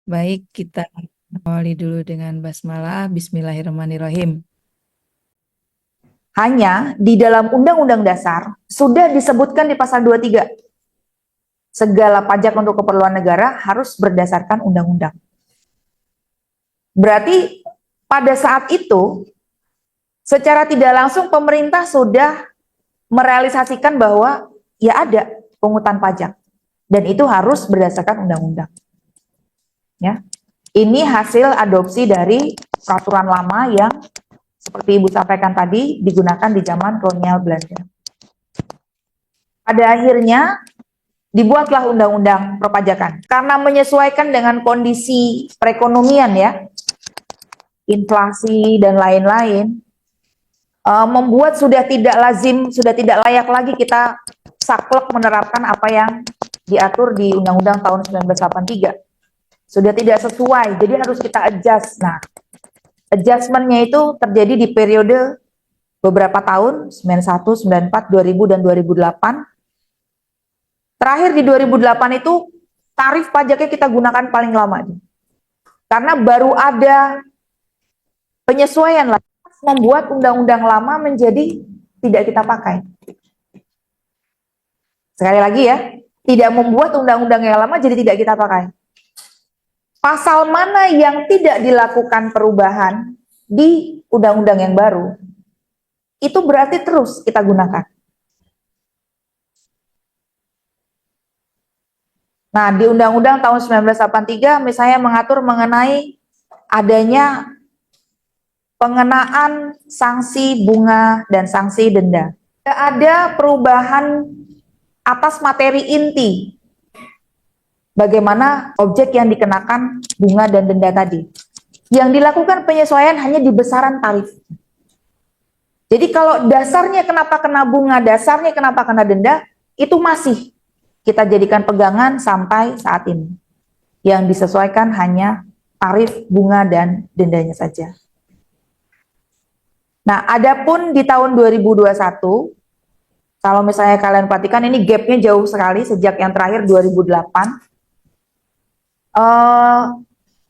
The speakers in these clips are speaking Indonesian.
Baik, kita awali dulu dengan basmalah. Bismillahirrahmanirrahim. Hanya di dalam Undang-Undang Dasar sudah disebutkan di pasal 23, segala pajak untuk keperluan negara harus berdasarkan undang-undang. Berarti pada saat itu secara tidak langsung pemerintah sudah merealisasikan bahwa ya ada pungutan pajak dan itu harus berdasarkan undang-undang. Ya. Ini hasil adopsi dari peraturan lama yang seperti Ibu sampaikan tadi digunakan di zaman kolonial Belanda. Pada akhirnya dibuatlah undang-undang perpajakan karena menyesuaikan dengan kondisi perekonomian ya, inflasi dan lain-lain, membuat sudah tidak lazim, sudah tidak layak lagi kita saklek menerapkan apa yang diatur di Undang-Undang tahun 1983. Sudah tidak sesuai, jadi harus kita adjust. Nah, adjustment-nya itu terjadi di periode beberapa tahun, 91, 94, 2000, dan 2008. Terakhir di 2008 itu tarif pajaknya kita gunakan paling lama. Karena baru ada penyesuaian lah, membuat undang-undang lama menjadi tidak kita pakai. Sekali lagi ya, tidak membuat undang-undang yang lama jadi tidak kita pakai. Pasal mana yang tidak dilakukan perubahan di undang-undang yang baru, itu berarti terus kita gunakan. Nah, di Undang-Undang tahun 1983 misalnya mengatur mengenai adanya pengenaan sanksi bunga dan sanksi denda. Tidak ada perubahan atas materi inti bagaimana objek yang dikenakan bunga dan denda tadi. Yang dilakukan penyesuaian hanya di besaran tarif. Jadi kalau dasarnya kenapa kena bunga, dasarnya kenapa kena denda, itu masih kita jadikan pegangan sampai saat ini. Yang disesuaikan hanya tarif bunga dan dendanya saja. Nah, adapun di tahun 2021, kalau misalnya kalian perhatikan ini gapnya jauh sekali sejak yang terakhir 2008.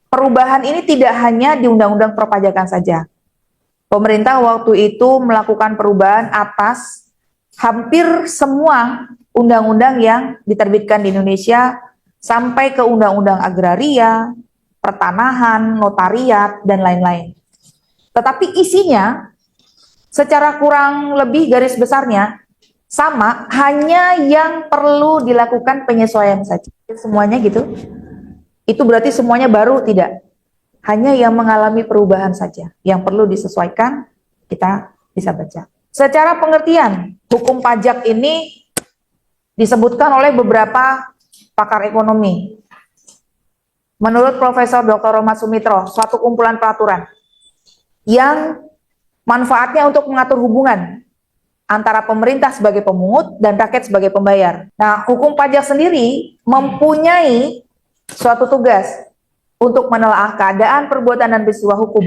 Perubahan ini tidak hanya di undang-undang perpajakan saja. Pemerintah waktu itu melakukan perubahan atas hampir semua undang-undang yang diterbitkan di Indonesia sampai ke undang-undang agraria, pertanahan, notariat, dan lain-lain. Tetapi isinya secara kurang lebih garis besarnya sama, hanya yang perlu dilakukan penyesuaian saja. Semuanya gitu. Itu berarti semuanya baru? Tidak. Hanya yang mengalami perubahan saja. Yang perlu disesuaikan, kita bisa baca. Secara pengertian, hukum pajak ini disebutkan oleh beberapa pakar ekonomi. Menurut Profesor Dr. Roma Sumitra, suatu kumpulan peraturan yang manfaatnya untuk mengatur hubungan antara pemerintah sebagai pemungut dan rakyat sebagai pembayar. Nah, hukum pajak sendiri mempunyai suatu tugas untuk menelaah keadaan, perbuatan, dan peristiwa hukum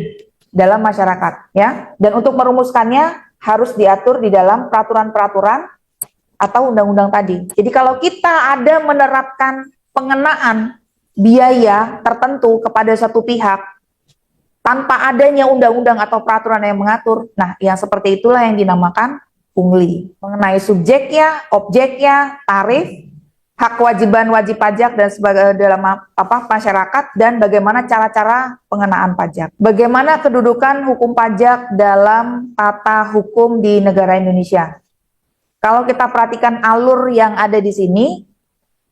dalam masyarakat, ya. Dan untuk merumuskannya harus diatur di dalam peraturan-peraturan atau undang-undang tadi. Jadi kalau kita ada menerapkan pengenaan biaya tertentu kepada satu pihak tanpa adanya undang-undang atau peraturan yang mengatur, nah yang seperti itulah yang dinamakan pungli. Mengenai subjeknya, objeknya, tarif, hak kewajiban wajib pajak dan sebagai dalam masyarakat, dan bagaimana cara-cara pengenaan pajak. Bagaimana kedudukan hukum pajak dalam tata hukum di negara Indonesia? Kalau kita perhatikan alur yang ada di sini,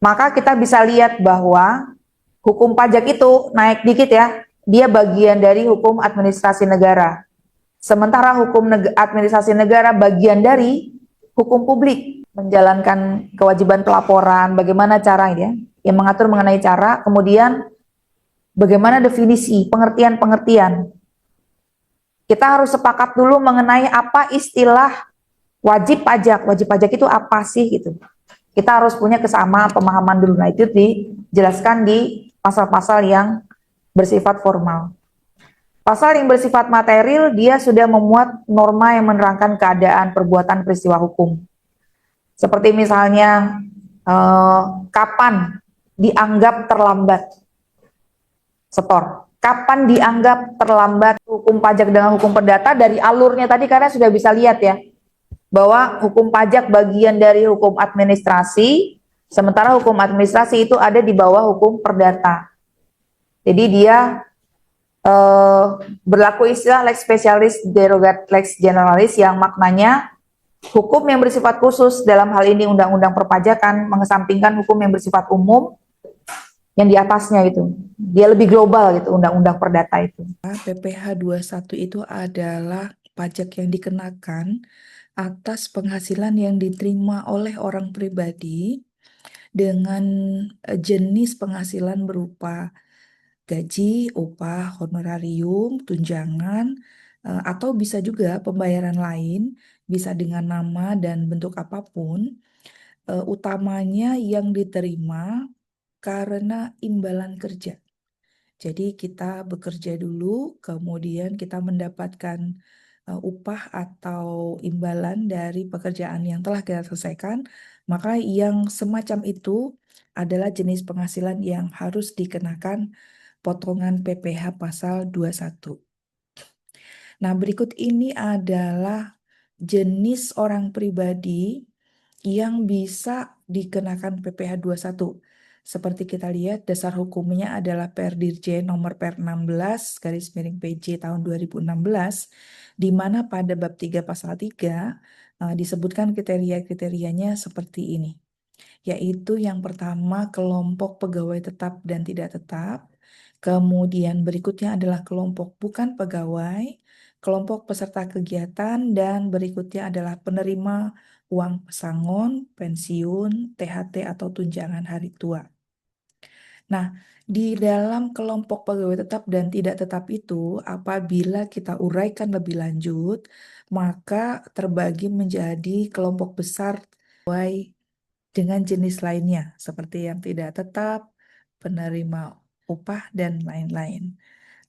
maka kita bisa lihat bahwa hukum pajak itu naik dikit ya, dia bagian dari hukum administrasi negara. Sementara hukum administrasi negara bagian dari hukum publik, menjalankan kewajiban pelaporan, bagaimana cara ya, yang mengatur mengenai cara, kemudian bagaimana definisi, pengertian-pengertian. Kita harus sepakat dulu mengenai apa istilah wajib pajak. Wajib pajak itu apa sih gitu. Kita harus punya kesamaan pemahaman dulu. Nah, itu dijelaskan di pasal-pasal yang bersifat formal. Pasal yang bersifat material, dia sudah memuat norma yang menerangkan keadaan, perbuatan, peristiwa hukum. Seperti misalnya, kapan dianggap terlambat. setor. Kapan dianggap terlambat hukum pajak dengan hukum perdata? Dari alurnya tadi karena sudah bisa lihat ya, bahwa hukum pajak bagian dari hukum administrasi, sementara hukum administrasi itu ada di bawah hukum perdata. Jadi dia berlaku istilah lex specialis derogat lex generalis yang maknanya hukum yang bersifat khusus, dalam hal ini undang-undang perpajakan, mengesampingkan hukum yang bersifat umum yang di atasnya itu. Dia lebih global gitu, undang-undang perdata itu. PPh 21 itu adalah pajak yang dikenakan atas penghasilan yang diterima oleh orang pribadi dengan jenis penghasilan berupa gaji, upah, honorarium, tunjangan, atau bisa juga pembayaran lain, bisa dengan nama dan bentuk apapun, utamanya yang diterima karena imbalan kerja. Jadi kita bekerja dulu, kemudian kita mendapatkan upah atau imbalan dari pekerjaan yang telah kita selesaikan, maka yang semacam itu adalah jenis penghasilan yang harus dikenakan potongan PPh pasal 21. Nah, berikut ini adalah jenis orang pribadi yang bisa dikenakan PPh 21. Seperti kita lihat, dasar hukumnya adalah Perdirjen nomor Per 16 garis miring PJ tahun 2016, di mana pada bab 3 pasal 3 disebutkan kriteria-kriterianya seperti ini, yaitu yang pertama kelompok pegawai tetap dan tidak tetap, kemudian berikutnya adalah kelompok bukan pegawai, kelompok peserta kegiatan, dan berikutnya adalah penerima uang pesangon, pensiun, THT atau tunjangan hari tua. Nah, di dalam kelompok pegawai tetap dan tidak tetap itu, apabila kita uraikan lebih lanjut, maka terbagi menjadi kelompok besar pegawai dengan jenis lainnya, seperti yang tidak tetap, penerima upah, dan lain-lain.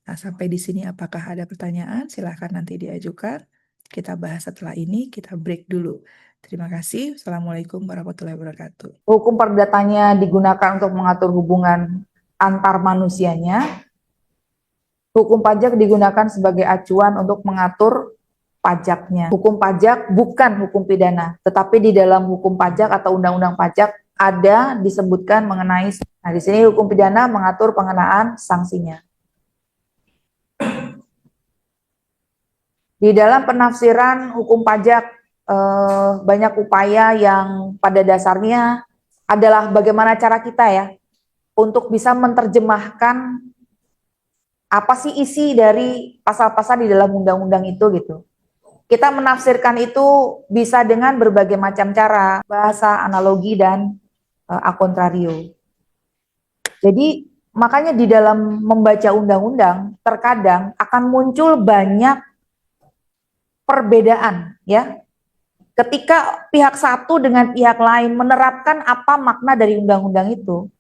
Nah, sampai di sini apakah ada pertanyaan? Silahkan nanti diajukan. Kita bahas setelah ini, kita break dulu. Terima kasih. Assalamualaikum warahmatullahi wabarakatuh. Hukum perdatanya digunakan untuk mengatur hubungan antar manusianya. Hukum pajak digunakan sebagai acuan untuk mengatur pajaknya. Hukum pajak bukan hukum pidana, tetapi di dalam hukum pajak atau undang-undang pajak ada disebutkan mengenai, nah di sini hukum pidana mengatur pengenaan sanksinya. Di dalam penafsiran hukum pajak banyak upaya yang pada dasarnya adalah bagaimana cara kita ya untuk bisa menerjemahkan apa sih isi dari pasal-pasal di dalam undang-undang itu gitu. Kita menafsirkan itu bisa dengan berbagai macam cara, bahasa, analogi, dan a contrario. Jadi makanya di dalam membaca undang-undang terkadang akan muncul banyak perbedaan ya. Ketika pihak satu dengan pihak lain menerapkan apa makna dari undang-undang itu,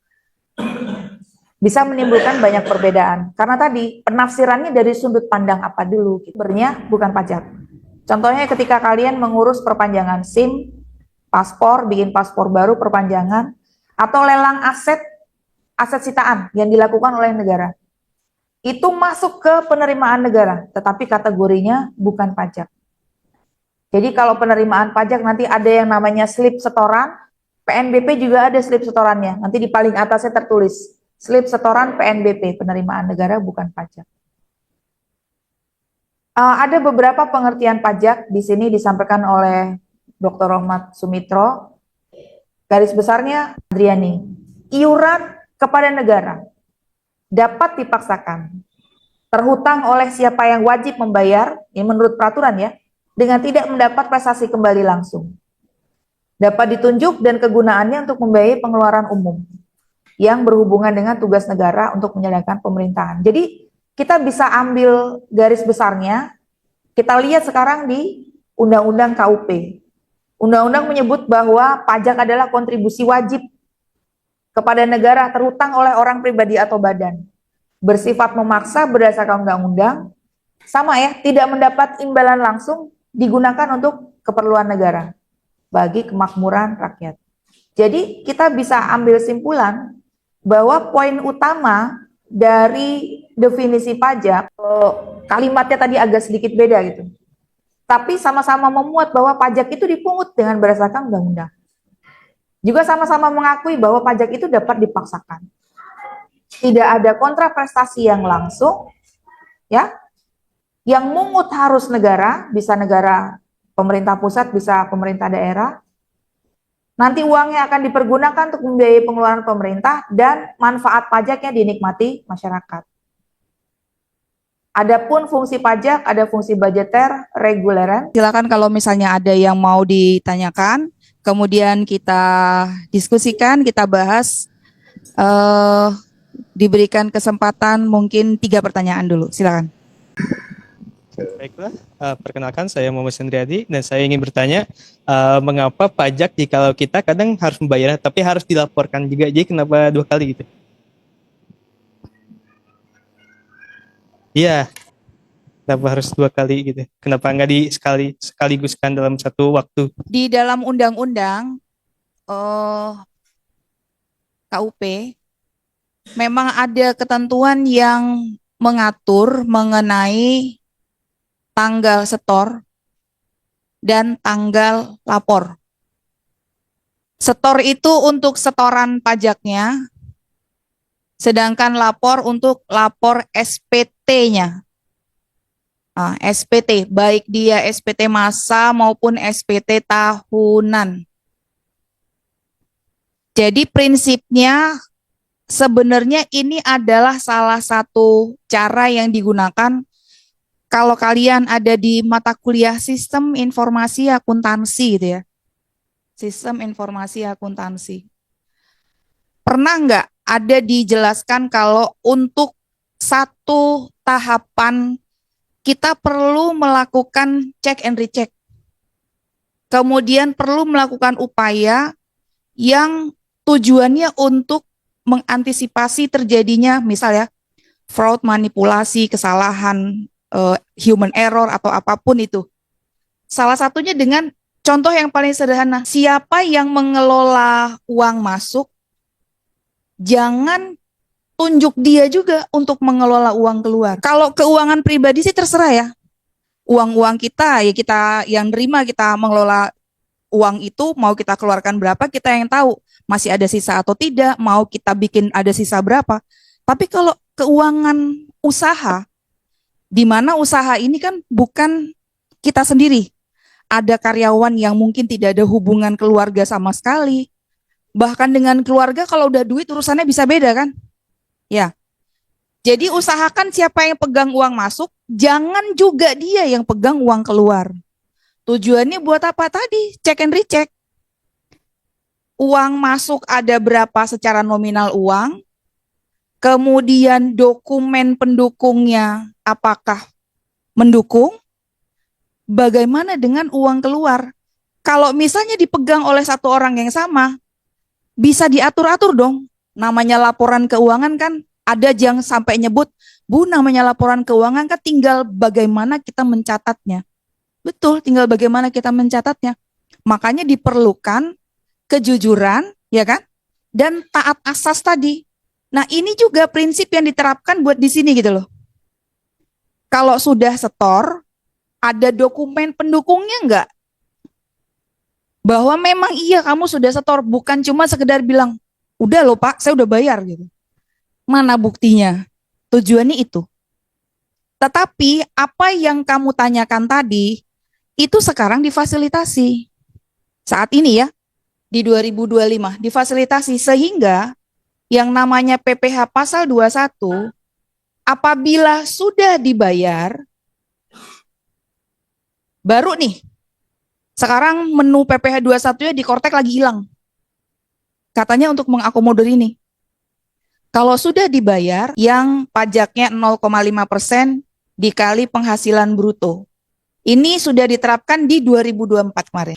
bisa menimbulkan banyak perbedaan. Karena tadi penafsirannya dari sudut pandang apa dulu, sebenarnya bukan pajak. Contohnya ketika kalian mengurus perpanjangan SIM, paspor, bikin paspor baru, perpanjangan, atau lelang aset sitaan yang dilakukan oleh negara. Itu masuk ke penerimaan negara, tetapi kategorinya bukan pajak. Jadi kalau penerimaan pajak nanti ada yang namanya slip setoran, PNBP juga ada slip setorannya. Nanti di paling atasnya tertulis, slip setoran PNBP, penerimaan negara bukan pajak. Ada beberapa pengertian pajak di sini disampaikan oleh Dr. Rohmat Sumitro. Garis besarnya, Adriani, iuran kepada negara dapat dipaksakan, terhutang oleh siapa yang wajib membayar, ini menurut peraturan ya, dengan tidak mendapat prestasi kembali langsung. Dapat ditunjuk dan kegunaannya untuk membiayai pengeluaran umum yang berhubungan dengan tugas negara untuk menjalankan pemerintahan. Jadi kita bisa ambil garis besarnya, kita lihat sekarang di Undang-Undang KUP. Undang-undang menyebut bahwa pajak adalah kontribusi wajib kepada negara terhutang oleh orang pribadi atau badan. Bersifat memaksa berdasarkan undang-undang, sama ya, tidak mendapat imbalan langsung, digunakan untuk keperluan negara bagi kemakmuran rakyat. Jadi kita bisa ambil simpulan bahwa poin utama dari definisi pajak, kalimatnya tadi agak sedikit beda gitu. Tapi sama-sama memuat bahwa pajak itu dipungut dengan berdasarkan undang-undang. Juga sama-sama mengakui bahwa pajak itu dapat dipaksakan. Tidak ada kontraprestasi yang langsung, ya. Yang mungut harus negara, bisa negara pemerintah pusat, bisa pemerintah daerah. Nanti uangnya akan dipergunakan untuk membiayai pengeluaran pemerintah dan manfaat pajaknya dinikmati masyarakat. Adapun fungsi pajak, ada fungsi budgeter, reguleran. Silakan kalau misalnya ada yang mau ditanyakan, kemudian kita diskusikan, kita bahas. Diberikan kesempatan mungkin 3 pertanyaan dulu. Silakan. Baiklah, perkenalkan saya Muhammad Sendriadi dan saya ingin bertanya mengapa pajak jikalau kita kadang harus membayar tapi harus dilaporkan juga, jadi kenapa 2 kali gitu? Iya, kenapa harus 2 kali gitu? Kenapa nggak sekaliguskan dalam satu waktu? Di dalam undang-undang KUP memang ada ketentuan yang mengatur mengenai tanggal setor dan tanggal lapor. Setor itu untuk setoran pajaknya, sedangkan lapor untuk lapor SPT-nya. Nah, SPT, baik dia SPT masa maupun SPT tahunan. Jadi prinsipnya sebenarnya ini adalah salah satu cara yang digunakan kalau kalian ada di mata kuliah sistem informasi akuntansi gitu ya. Sistem informasi akuntansi. Pernah nggak ada dijelaskan kalau untuk satu tahapan kita perlu melakukan check and recheck. Kemudian perlu melakukan upaya yang tujuannya untuk mengantisipasi terjadinya misalnya fraud, manipulasi, kesalahan, human error atau apapun itu. Salah satunya dengan contoh yang paling sederhana, siapa yang mengelola uang masuk, jangan tunjuk dia juga untuk mengelola uang keluar. Kalau keuangan pribadi sih terserah ya. Uang-uang kita ya kita yang nerima, kita mengelola uang itu mau kita keluarkan berapa kita yang tahu. Masih ada sisa atau tidak, mau kita bikin ada sisa berapa. Tapi kalau keuangan usaha, di mana usaha ini kan bukan kita sendiri. Ada karyawan yang mungkin tidak ada hubungan keluarga sama sekali. Bahkan dengan keluarga kalau udah duit urusannya bisa beda kan? Ya. Jadi usahakan siapa yang pegang uang masuk, jangan juga dia yang pegang uang keluar. Tujuannya buat apa tadi? Check and recheck. Uang masuk ada berapa secara nominal uang, kemudian dokumen pendukungnya apakah mendukung, bagaimana dengan uang keluar. Kalau misalnya dipegang oleh satu orang yang sama, bisa diatur-atur dong. Namanya laporan keuangan kan ada yang sampai nyebut, Bu namanya laporan keuangan kan tinggal bagaimana kita mencatatnya. Betul, tinggal bagaimana kita mencatatnya. Makanya diperlukan kejujuran, ya kan? Dan taat asas tadi. Nah ini juga prinsip yang diterapkan buat di sini gitu loh. Kalau sudah setor, ada dokumen pendukungnya enggak? Bahwa memang iya kamu sudah setor, bukan cuma sekedar bilang, udah loh Pak, saya udah bayar gitu. Mana buktinya? Tujuannya itu. Tetapi apa yang kamu tanyakan tadi, itu sekarang difasilitasi. Saat ini ya, di 2025, difasilitasi sehingga yang namanya PPh pasal 21, apabila sudah dibayar, baru nih, sekarang menu PPh 21-nya di Kortek lagi hilang. Katanya untuk mengakomodir ini. Kalau sudah dibayar, yang pajaknya 0,5% dikali penghasilan bruto. Ini sudah diterapkan di 2024 kemarin.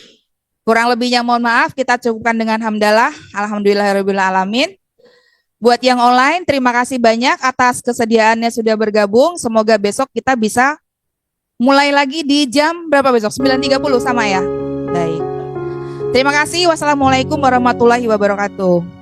Kurang lebihnya mohon maaf, kita cukupkan dengan hamdalah. Alhamdulillahirabbil alamin. Buat yang online, terima kasih banyak atas kesediaannya sudah bergabung. Semoga besok kita bisa mulai lagi di jam berapa besok? 9.30 sama ya? Baik. Terima kasih. Wassalamualaikum warahmatullahi wabarakatuh.